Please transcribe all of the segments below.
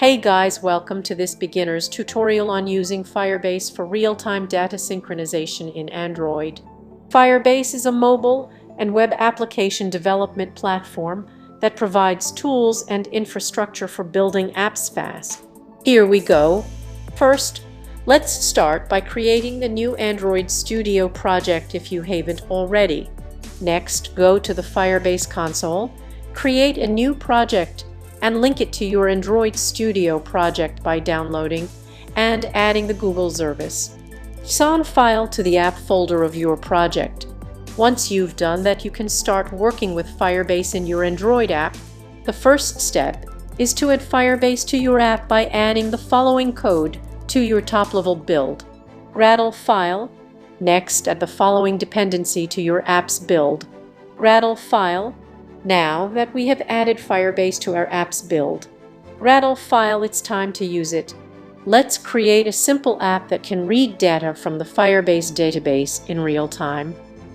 Hey guys, welcome to this beginner's tutorial on using Firebase for real-time data synchronization in Android. Firebase is a mobile and web application development platform that provides tools and infrastructure for building apps fast. Here we go. First, let's start by creating the new Android Studio project if you haven't already. Next, go to the Firebase console, create a new project, and link it to your Android Studio project by downloading and adding the Google service. Assign file to the app folder of your project. Once you've done that, you can start working with Firebase in your Android app. The first step is to add Firebase to your app by adding the following code to your top-level build. Rattle file. Next, add the following dependency to your app's build. Rattle file. Now that we have added Firebase to our app's build, rattle file, it's time to use it. Let's create a simple app that can read data from the Firebase database in real time.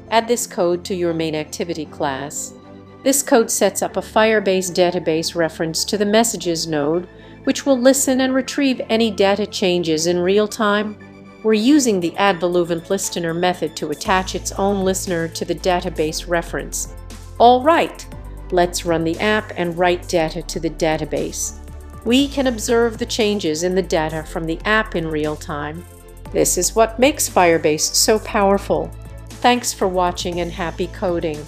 Add this code to your main activity class. This code sets up a Firebase database reference to the messages node, which will listen and retrieve any data changes in real time. We're using the add_listener method to attach its own listener to the database reference. All right, let's run the app and write data to the database. We can observe the changes in the data from the app in real time. This is what makes Firebase so powerful. Thanks for watching and happy coding.